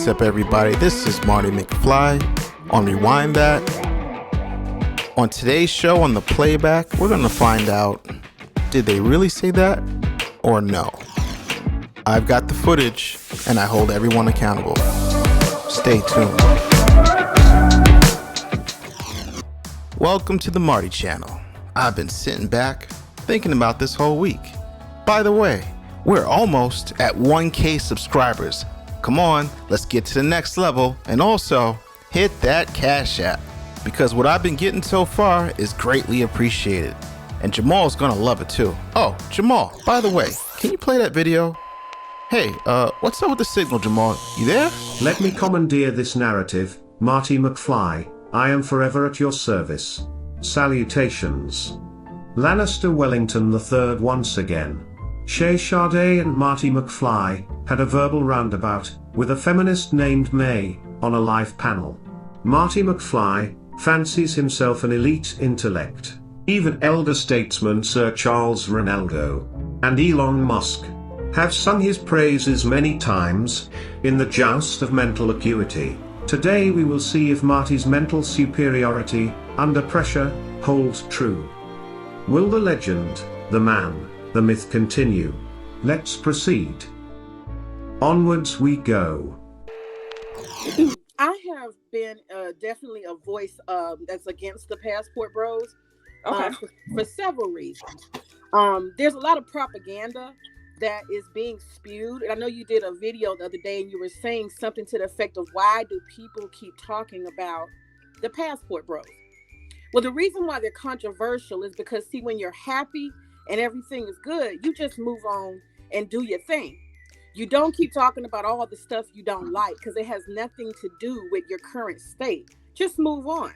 What's up, everybody? This is Marty McFly on Rewind That. On today's show on the playback, we're going to find out, did they really say that or no? I've got the footage and I hold everyone accountable. Stay tuned. Welcome to the Marty channel. I've been sitting back thinking about this whole week. By the way, we're almost at 1K subscribers. Come on, let's get to the next level, and also hit that Cash App, because what I've been getting so far is greatly appreciated, and Jamal's gonna love it too. Oh, Jamal, by the way, can you play that video? Hey, what's up with the signal, Jamal? You there? Let me commandeer this narrative, Marty McFly. I am forever at your service. Salutations. Lannister Wellington III once again. Shay Sade and Marty McFly had a verbal roundabout with a feminist named May on a live panel. Marty McFly fancies himself an elite intellect. Even elder statesman Sir Charles Ronaldo and Elon Musk have sung his praises many times in the joust of mental acuity. Today we will see if Marty's mental superiority under pressure holds true. Will the legend, the man, the myth continue? Let's proceed. Onwards we go. I have been definitely a voice that's against the passport bros for several reasons. There's a lot of propaganda that is being spewed. And I know you did a video the other day and you were saying something to the effect of, why do people keep talking about the passport bros? Well, the reason why they're controversial is because, see, when you're happy and everything is good, you just move on and do your thing. You don't keep talking about all the stuff you don't like, because it has nothing to do with your current state. Just move on.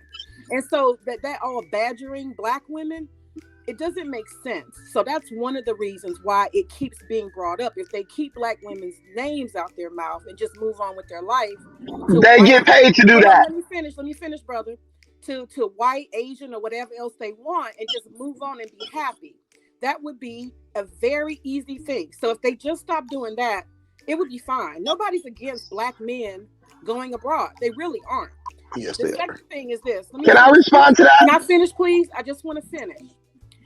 And so that all badgering black women, it doesn't make sense. So that's one of the reasons why it keeps being brought up. If they keep black women's names out their mouth and just move on with their life, they get paid to do that. Let me finish, brother. To white, Asian, or whatever else they want, and just move on and be happy. That would be a very easy thing. So if they just stop doing that, it would be fine. Nobody's against black men going abroad. They really aren't. Yes, the second thing is this. Can I respond to that? Can I finish, please? I just want to finish.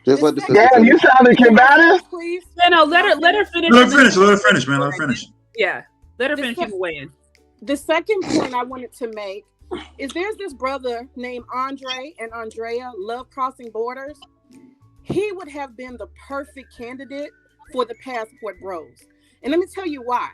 Just let the damn, you sounded combative. Please. No, let her finish. Let her finish, man. Let her finish. Yeah, let her finish. You can weigh in. The second point I wanted to make is there's this brother named Andre and Andrea, love crossing borders. He would have been the perfect candidate for the passport bros. And let me tell you why.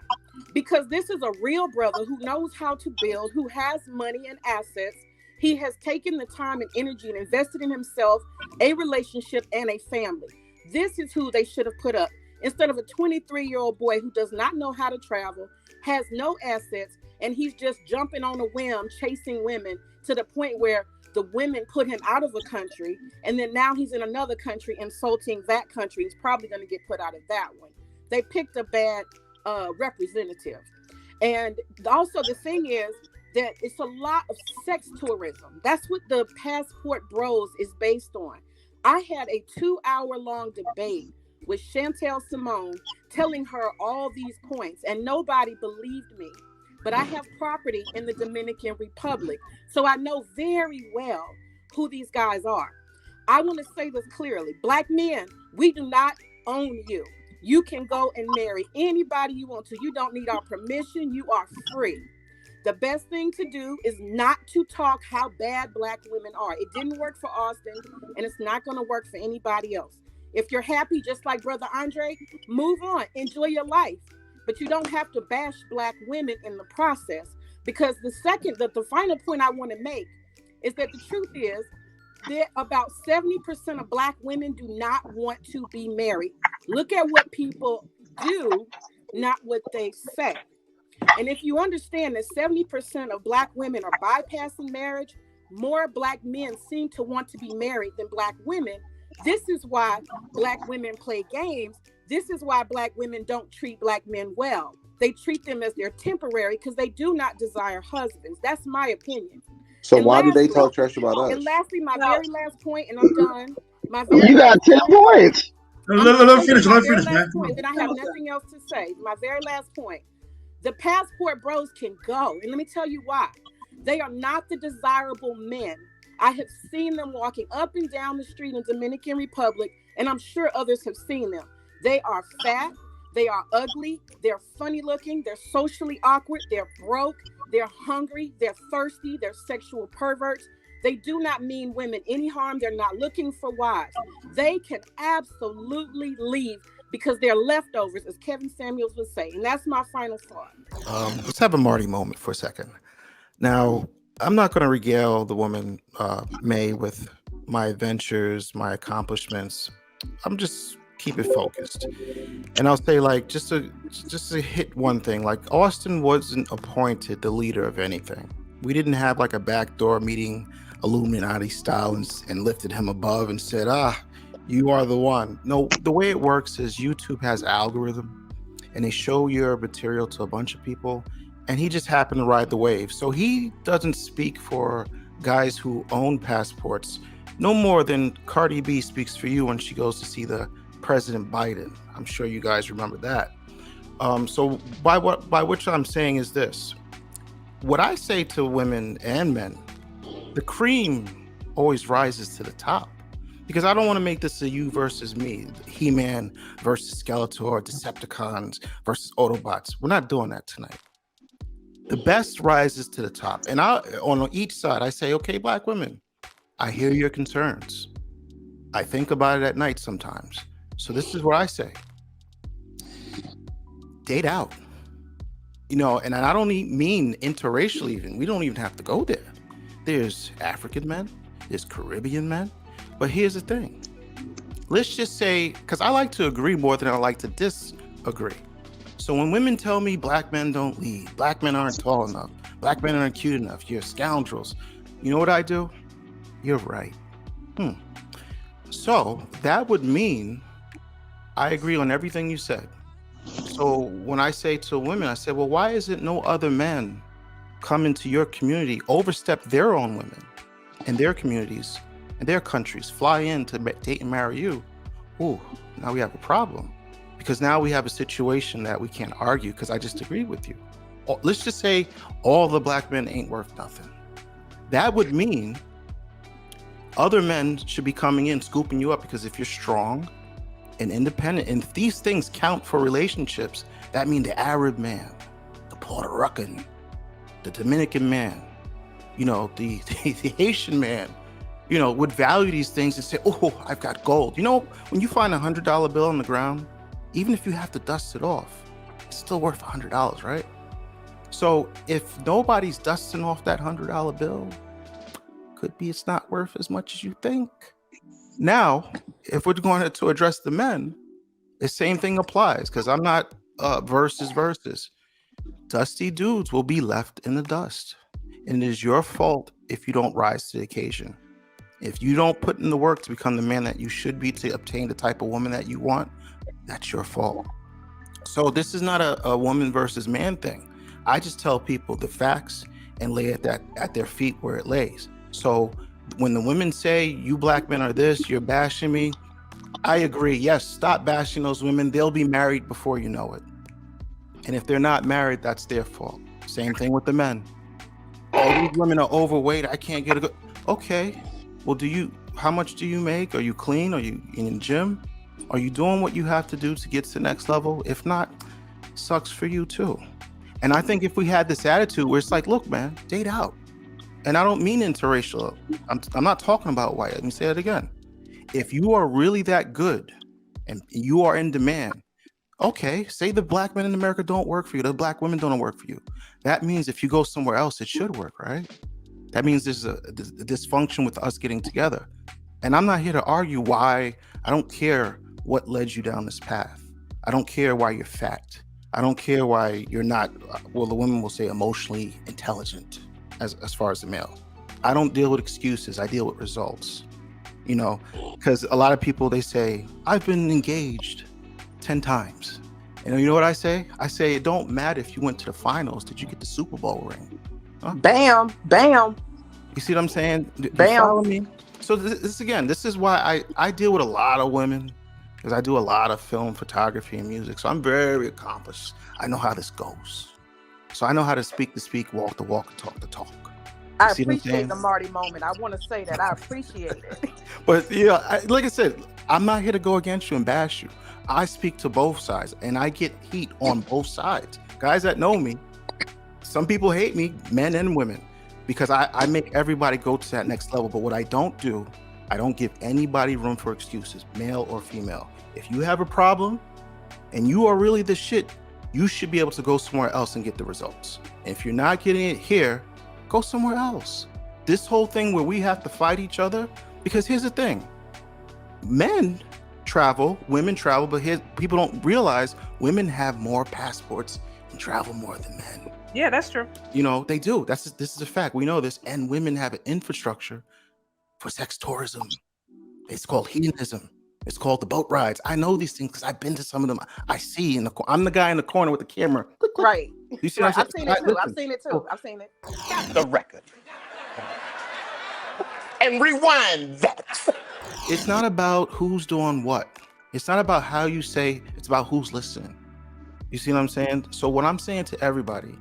Because this is a real brother who knows how to build, who has money and assets. He has taken the time and energy and invested in himself, a relationship, and a family. This is who they should have put up instead of a 23-year-old boy who does not know how to travel, has no assets, and he's just jumping on a whim, chasing women to the point where the women put him out of a country, and then now he's in another country insulting that country. He's probably going to get put out of that one. They picked a bad representative. And also the thing is that it's a lot of sex tourism. That's what the passport bros is based on. I had a 2-hour-long debate with Chantel Simone telling her all these points, and nobody believed me. But I have property in the Dominican Republic, so I know very well who these guys are. I want to say this clearly. Black men, we do not own you. You can go and marry anybody you want to. You don't need our permission. You are free. The best thing to do is not to talk how bad black women are. It didn't work for Austin, and it's not going to work for anybody else. If you're happy, just like Brother Andre, move on. Enjoy your life. But you don't have to bash black women in the process, because the final point I want to make is that the truth is that about 70% of black women do not want to be married. Look at what people do, not what they say. And if you understand that 70% of black women are bypassing marriage, more black men seem to want to be married than black women. This is why black women play games. This is why black women don't treat black men well. They treat them as they're temporary because they do not desire husbands. That's my opinion. So why do they talk trash about us? And lastly, my very last point, and I'm done. You got 10 points. Let her finish, man. Then I have nothing else to say. My very last point. The passport bros can go. And let me tell you why. They are not the desirable men. I have seen them walking up and down the street in Dominican Republic, and I'm sure others have seen them. They are fat, they are ugly, they're funny looking, they're socially awkward, they're broke, they're hungry, they're thirsty, they're sexual perverts. They do not mean women any harm. They're not looking for wives. They can absolutely leave because they're leftovers, as Kevin Samuels would say. And that's my final thought. Let's have a Marty moment for a second. Now, I'm not going to regale the woman, May, with my adventures, my accomplishments. I'm just keep it focused. And I'll say, like, just to hit one thing, like, Austin wasn't appointed the leader of anything. We didn't have like a backdoor meeting, Illuminati style, and lifted him above and said, you are the one. No, the way it works is YouTube has algorithm and they show your material to a bunch of people, and he just happened to ride the wave. So he doesn't speak for guys who own passports no more than Cardi B speaks for you when she goes to see the President Biden. I'm sure you guys remember that. So by which I'm saying is this: what I say to women and men, the cream always rises to the top, because I don't want to make this a you versus me, He-Man versus Skeletor, Decepticons versus Autobots. We're not doing that tonight. The best rises to the top. And on each side, I say, okay, Black women, I hear your concerns. I think about it at night sometimes. So this is what I say. Date out. You know, and I don't mean interracial even. We don't even have to go there. There's African men, there's Caribbean men. But here's the thing. Let's just say, because I like to agree more than I like to disagree. So when women tell me Black men don't lead, Black men aren't tall enough, Black men aren't cute enough, you're scoundrels, you know what I do? You're right. So that would mean I agree on everything you said. So when I say to women, I say, well, why is it no other men come into your community, overstep their own women and their communities and their countries, fly in to date and marry you? Ooh, now we have a problem, because now we have a situation that we can't argue because I just agree with you. Let's just say all the Black men ain't worth nothing. That would mean other men should be coming in, scooping you up, because if you're strong and independent, and if these things count for relationships, that means the Arab man, the Puerto Rican, the Dominican man, you know, the Haitian man, you know, would value these things and say, oh, I've got gold. You know, when you find $100 bill on the ground, even if you have to dust it off, it's still worth $100, right? So if nobody's dusting off that $100 bill, could be it's not worth as much as you think. Now, if we're going to address the men, the same thing applies, because I'm not versus. Dusty dudes will be left in the dust. And it is your fault if you don't rise to the occasion. If you don't put in the work to become the man that you should be to obtain the type of woman that you want, that's your fault. So this is not a woman versus man thing. I just tell people the facts and lay it at their feet where it lays. So when the women say, you Black men are this, you're bashing me, I agree. Yes, stop bashing those women. They'll be married before you know it. And if they're not married, that's their fault. Same thing with the men. All these women are overweight. I can't get a good. Okay. Well, how much do you make? Are you clean? Are you in the gym? Are you doing what you have to do to get to the next level? If not, sucks for you too. And I think if we had this attitude where it's like, look, man, date out. And I don't mean interracial. I'm not talking about white. Let me say it again. If you are really that good and you are in demand, okay, say the Black men in America don't work for you, the Black women don't work for you. That means if you go somewhere else, it should work, right? That means there's a dysfunction with us getting together. And I'm not here to argue why. I don't care what led you down this path. I don't care why you're fat. I don't care why you're not, well, the women will say emotionally intelligent as far as the male. I don't deal with excuses. I deal with results, you know, because a lot of people, they say, I've been engaged 10 times. And you know what I say? I say, it don't matter if you went to the finals. Did you get the Super Bowl ring? Huh? Bam, bam. You see what I'm saying? Bam. You follow me? So this is why I deal with a lot of women, because I do a lot of film photography and music. So I'm very accomplished. I know how this goes. So I know how to speak the speak, walk the walk, and talk the talk. I See what I'm appreciate saying? the Marty moment. I want to say that I appreciate it. But yeah, like I said, I'm not here to go against you and bash you. I speak to both sides, and I get heat on both sides. Guys that know me, some people hate me, men and women, because I make everybody go to that next level. But what I don't do, I don't give anybody room for excuses, male or female. If you have a problem and you are really the shit, you should be able to go somewhere else and get the results. And if you're not getting it here, go somewhere else. This whole thing where we have to fight each other, because here's the thing. Men travel, women travel, but people don't realize women have more passports and travel more than men. Yeah, that's true. You know, they do. This is a fact. We know this. And women have an infrastructure for sex tourism. It's called hedonism. It's called the boat rides. I know these things because I've been to some of them. I see I'm the guy in the corner with the camera. Click, click. Right. You see Right. what I've I'm seen it too. saying? I've seen it too. I've seen it. Stop the record. And rewind that. It's not about who's doing what. It's not about how you say, it's about who's listening. You see what I'm saying? So what I'm saying to everybody,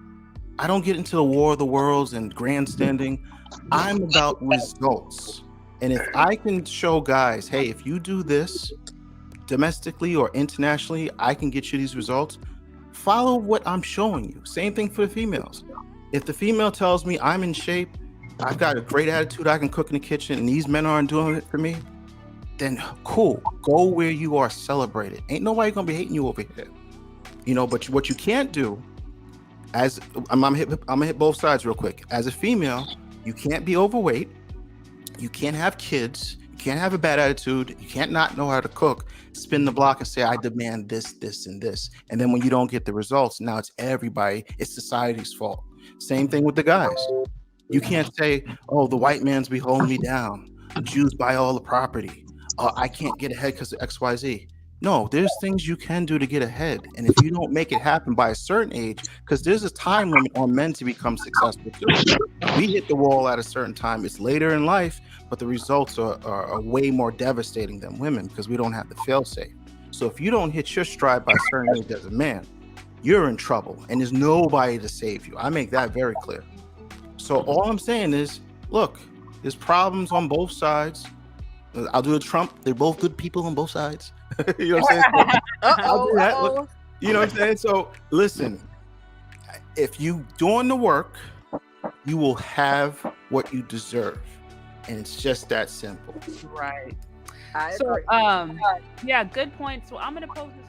I don't get into the war of the worlds and grandstanding. I'm about results. And if I can show guys, hey, if you do this domestically or internationally, I can get you these results. Follow what I'm showing you. Same thing for the females. If the female tells me I'm in shape, I've got a great attitude, I can cook in the kitchen, and these men aren't doing it for me, then cool. Go where you are celebrated. Ain't nobody gonna be hating you over here. You know, but what you can't do, as I'm gonna hit both sides real quick. As a female, you can't be overweight, you can't have kids, you can't have a bad attitude, you can't not know how to cook, spin the block and say, I demand this, this, and this. And then when you don't get the results, now it's everybody, it's society's fault. Same thing with the guys. You can't say, oh, the white man's be holding me down. Jews buy all the property. I can't get ahead because of XYZ. No, there's things you can do to get ahead. And if you don't make it happen by a certain age, because there's a time limit on men to become successful too. We hit the wall at a certain time. It's later in life, but the results are way more devastating than women because we don't have the fail-safe. So if you don't hit your stride by a certain age as a man, you're in trouble and there's nobody to save you. I make that very clear. So all I'm saying is, look, there's problems on both sides. I'll do a Trump. They're both good people on both sides. You know what I'm saying? I'll do that. Look, you know what I'm saying? So listen, if you doing the work, you will have what you deserve. And it's just that simple. Right. I So, agree. yeah, good point. So I'm going to pose this